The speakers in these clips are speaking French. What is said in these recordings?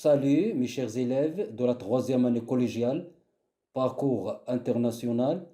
Salut mes chers élèves de la troisième année collégiale, parcours international,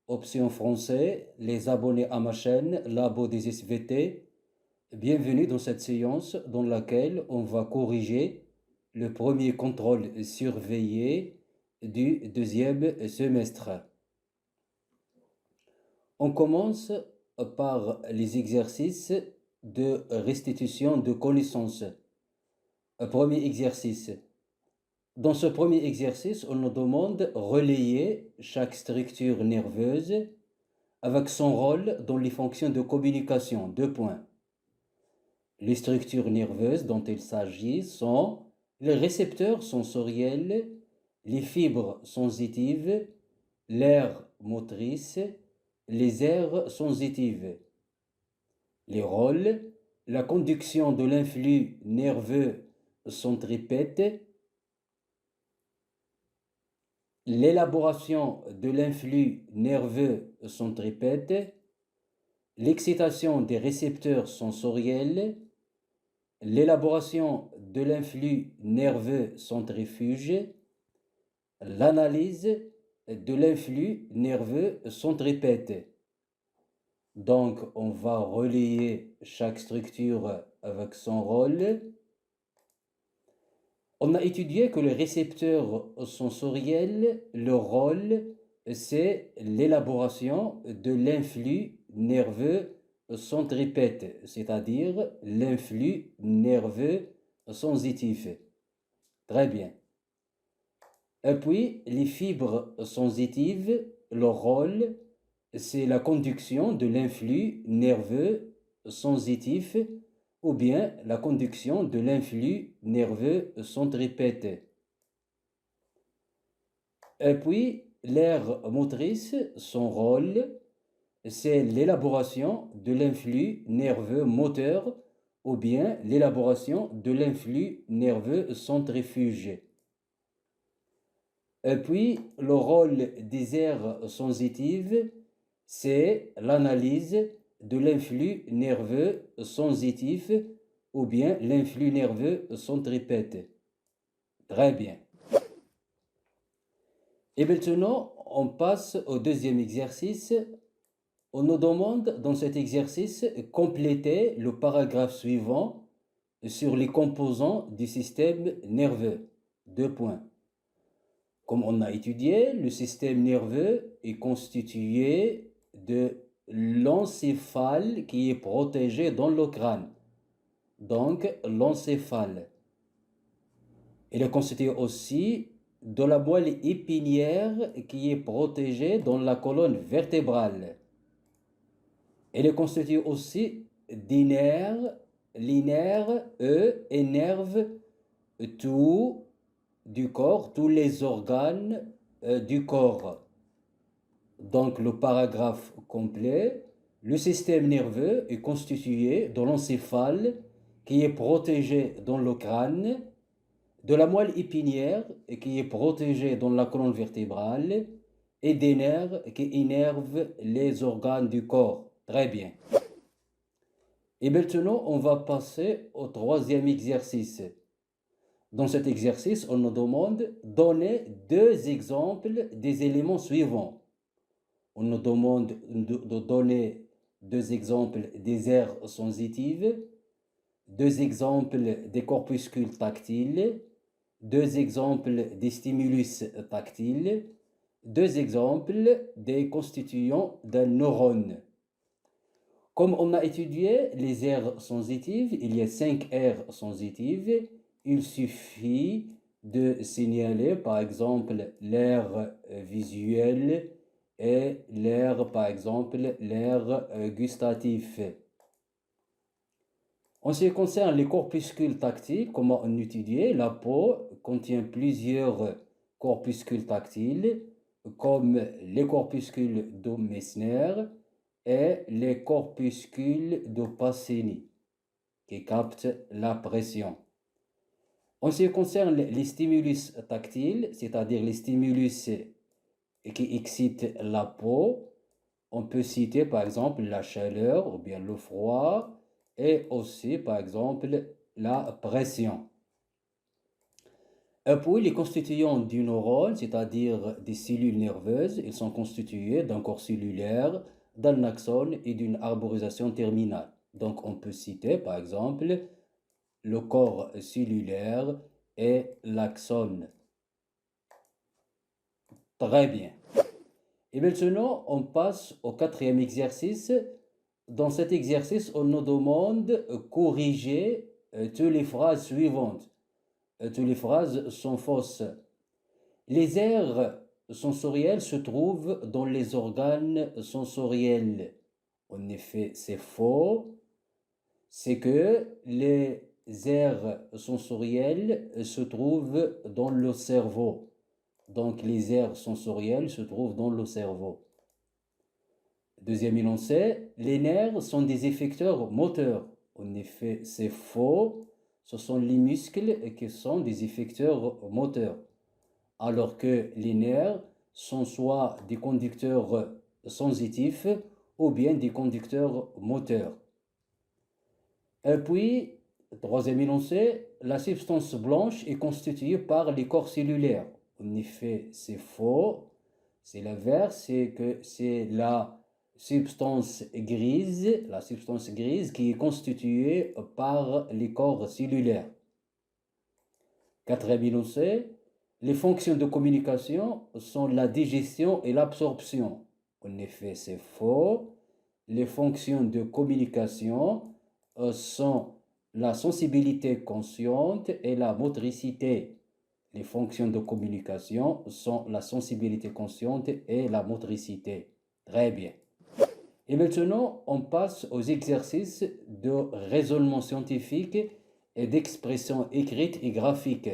option français, les abonnés à ma chaîne, Labo des SVT. Bienvenue dans cette séance dans laquelle on va corriger le premier contrôle surveillé du deuxième semestre. On commence par les exercices de restitution de connaissances. Premier exercice. Dans ce premier exercice, on nous demande de relayer chaque structure nerveuse avec son rôle dans les fonctions de communication. Deux points. Les structures nerveuses dont il s'agit sont les récepteurs sensoriels, les fibres sensitives, l'aire motrice, les aires sensitives. Les rôles, la conduction de l'influx nerveux centripète, l'élaboration de l'influx nerveux centripète, l'excitation des récepteurs sensoriels, l'élaboration de l'influx nerveux centrifuge, l'analyse de l'influx nerveux centripète. Donc, on va relayer chaque structure avec son rôle. On a étudié que les récepteurs sensoriels, leur rôle, c'est l'élaboration de l'influx nerveux centripète, c'est-à-dire l'influx nerveux sensitif. Très bien. Et puis, les fibres sensitives, leur rôle, c'est la conduction de l'influx nerveux sensitif ou bien la conduction de l'influx nerveux centripète. Et puis, l'aire motrice, son rôle, c'est l'élaboration de l'influx nerveux moteur ou bien l'élaboration de l'influx nerveux centrifuge. Et puis, le rôle des aires sensitives, c'est l'analyse de l'influx nerveux sensitif ou bien l'influx nerveux centripète. Très bien. Et maintenant, on passe au deuxième exercice. On nous demande dans cet exercice compléter le paragraphe suivant sur les composants du système nerveux. Deux points. Comme on a étudié, le système nerveux est constitué de l'encéphale qui est protégé dans le crâne. Donc, l'encéphale. Il est constitué aussi de la moelle épinière qui est protégée dans la colonne vertébrale. Il est constitué aussi des nerfs. Les nerfs, eux, énervent tout du corps, tous les organes du corps. Donc le paragraphe complet, le système nerveux est constitué de l'encéphale qui est protégé dans le crâne, de la moelle épinière qui est protégée dans la colonne vertébrale et des nerfs qui innervent les organes du corps. Très bien. Et maintenant, on va passer au troisième exercice. Dans cet exercice, on nous demande de donner deux exemples des éléments suivants. On nous demande de donner deux exemples des aires sensitives, deux exemples des corpuscules tactiles, deux exemples des stimulus tactiles, deux exemples des constituants d'un neurone. Comme on a étudié les aires sensitives, il y a 5 aires sensitives. Il suffit de signaler par exemple l'aire visuelle et l'aire, par exemple, l'aire gustatif. En ce qui concerne les corpuscules tactiles, comment on étudiait, la peau contient plusieurs corpuscules tactiles, comme les corpuscules de Messner et les corpuscules de Pacini, qui captent la pression. En ce qui concerne les stimulus tactiles, c'est-à-dire les stimulus qui excitent la peau, on peut citer par exemple la chaleur ou bien le froid et aussi par exemple la pression. Et puis, les constituants du neurone, c'est-à-dire des cellules nerveuses, ils sont constitués d'un corps cellulaire, d'un axone et d'une arborisation terminale. Donc, on peut citer, par exemple, le corps cellulaire et l'axone. Très bien. Et maintenant, on passe au quatrième exercice. Dans cet exercice, on nous demande de corriger toutes les phrases suivantes. Toutes les phrases sont fausses. Les aires sensorielles se trouvent dans les organes sensoriels. En effet, c'est faux. C'est que les aires sensorielles se trouvent dans le cerveau. Donc, les aires sensorielles se trouvent dans le cerveau. Deuxième énoncé, les nerfs sont des effecteurs moteurs. En effet, c'est faux. Ce sont les muscles qui sont des effecteurs moteurs. Alors que les nerfs sont soit des conducteurs sensitifs ou bien des conducteurs moteurs. Et puis, troisième énoncé, la substance blanche est constituée par les corps cellulaires. En effet, c'est faux. C'est l'inverse, c'est que c'est la substance grise qui est constituée par les corps cellulaires. Quatrième énoncé, les fonctions de communication sont la digestion et l'absorption. En effet, c'est faux. Les fonctions de communication sont la sensibilité consciente et la motricité. Les fonctions de communication sont la sensibilité consciente et la motricité. Très bien. Et maintenant, on passe aux exercices de raisonnement scientifique et d'expression écrite et graphique.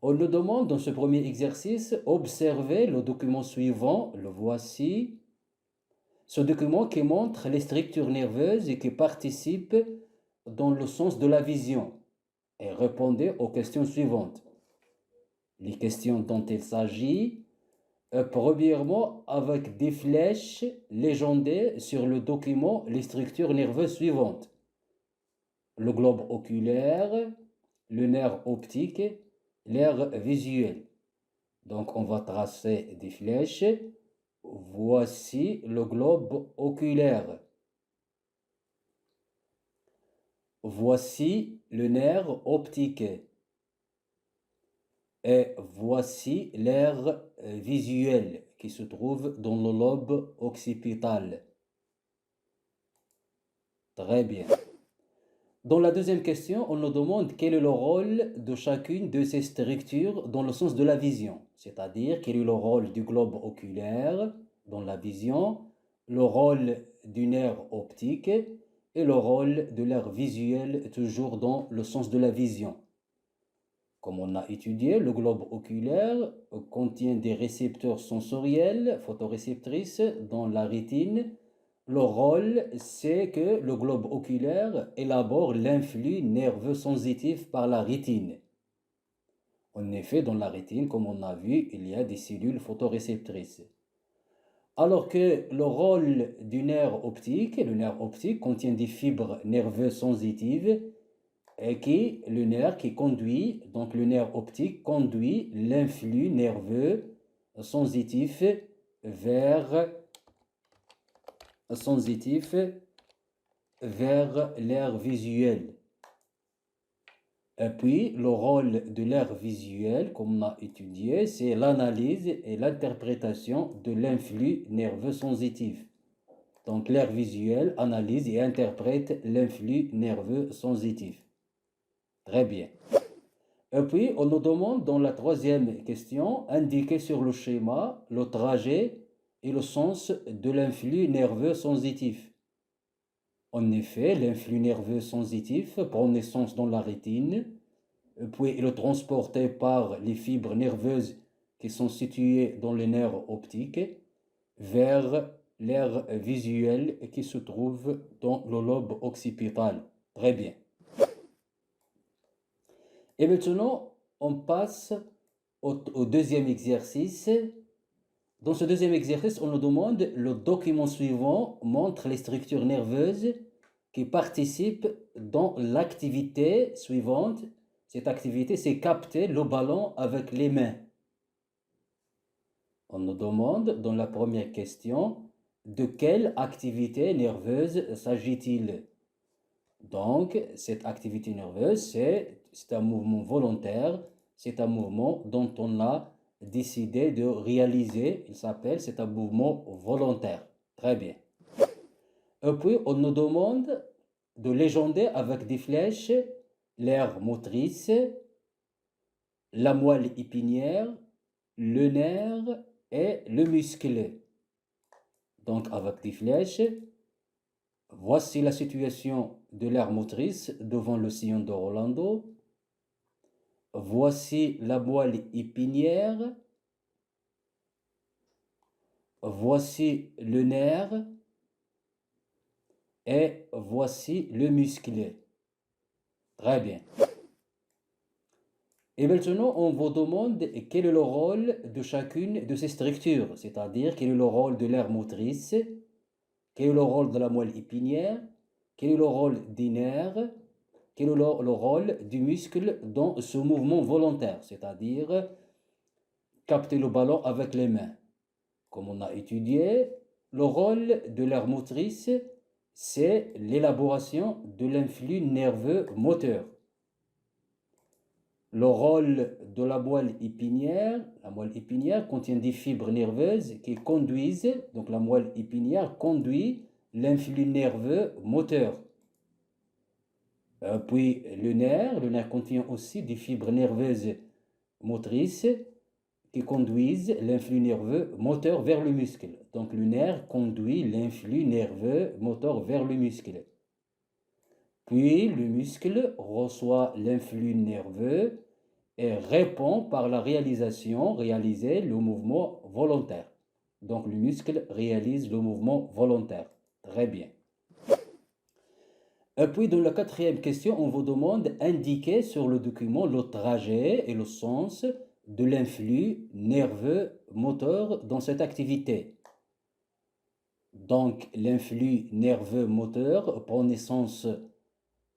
On nous demande dans ce premier exercice, observez le document suivant, le voici. Ce document qui montre les structures nerveuses et qui participent dans le sens de la vision. Et répondez aux questions suivantes. Les questions dont il s'agit, premièrement, avec des flèches légendées sur le document les structures nerveuses suivantes. Le globe oculaire, le nerf optique, l'aire visuel. Donc, on va tracer des flèches. Voici le globe oculaire. Voici le nerf optique. Et voici l'aire visuel qui se trouve dans le lobe occipital. Très bien. Dans la deuxième question, on nous demande quel est le rôle de chacune de ces structures dans le sens de la vision. C'est-à-dire quel est le rôle du globe oculaire dans la vision, le rôle du nerf optique et le rôle de l'aire visuelle toujours dans le sens de la vision. Comme on a étudié, le globe oculaire contient des récepteurs sensoriels, photoréceptrices dans la rétine. Le rôle, c'est que le globe oculaire élabore l'influx nerveux sensitif par la rétine. En effet, dans la rétine, comme on a vu, il y a des cellules photoréceptrices. Alors que le rôle du nerf optique, le nerf optique contient des fibres nerveuses sensitives et le nerf qui conduit, donc le nerf optique conduit l'influx nerveux sensitif vers l'aire visuelle. Et puis, le rôle de l'aire visuelle, comme on a étudié, c'est l'analyse et l'interprétation de l'influx nerveux sensitif. Donc, l'aire visuelle analyse et interprète l'influx nerveux sensitif. Très bien. Et puis, on nous demande dans la troisième question, indiquer sur le schéma le trajet et le sens de l'influx nerveux sensitif. En effet, l'influx nerveux sensitif prend naissance dans la rétine, puis il est transporté par les fibres nerveuses qui sont situées dans les nerfs optiques vers l'aire visuelle qui se trouve dans le lobe occipital. Très bien. Et maintenant, on passe au deuxième exercice. Dans ce deuxième exercice, on nous demande le document suivant montre les structures nerveuses qui participent dans l'activité suivante, Cette activité, c'est capter le ballon avec les mains. On nous demande dans la première question, de quelle activité nerveuse s'agit-il? Donc, cette activité nerveuse, c'est un mouvement volontaire, c'est un mouvement dont on a décidé de réaliser, c'est un mouvement volontaire. Très bien. Et puis, on nous demande de légender avec des flèches l'aire motrice, la moelle épinière, le nerf et le muscle. Donc, avec des flèches, voici la situation de l'aire motrice devant le sillon de Rolando. Voici la moelle épinière. Voici le nerf. Et voici le muscle. Très bien. Et maintenant, on vous demande quel est le rôle de chacune de ces structures, c'est-à-dire quel est le rôle de l'aire motrice, quel est le rôle de la moelle épinière, quel est le rôle des nerfs, quel est le rôle du muscle dans ce mouvement volontaire, c'est-à-dire capter le ballon avec les mains. Comme on a étudié, le rôle de l'aire motrice, c'est l'élaboration de l'influx nerveux moteur. Le rôle de la moelle épinière contient des fibres nerveuses qui conduisent, donc la moelle épinière conduit l'influx nerveux moteur. Puis le nerf contient aussi des fibres nerveuses motrices qui conduisent l'influx nerveux moteur vers le muscle. Donc le nerf conduit l'influx nerveux moteur vers le muscle. Puis le muscle reçoit l'influx nerveux et répond par la réaliser le mouvement volontaire. Donc le muscle réalise le mouvement volontaire. Très bien. Et puis dans la quatrième question, on vous demande d'indiquer sur le document le trajet et le sens de l'influx nerveux moteur dans cette activité. Donc l'influx nerveux moteur prend naissance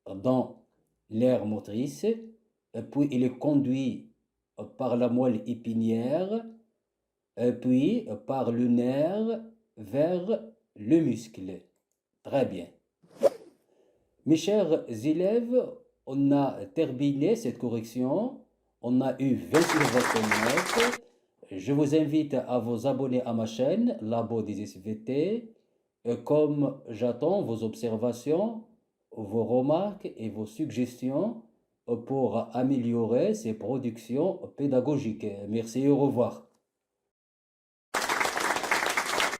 dans l'aire motrice, et puis il est conduit par la moelle épinière, et puis par le nerf vers le muscle. Très bien. Mes chers élèves, on a terminé cette correction. On a eu 20 sur votre note. Je vous invite à vous abonner à ma chaîne, Labo des SVT. Et comme j'attends vos observations, vos remarques et vos suggestions pour améliorer ces productions pédagogiques. Merci et au revoir.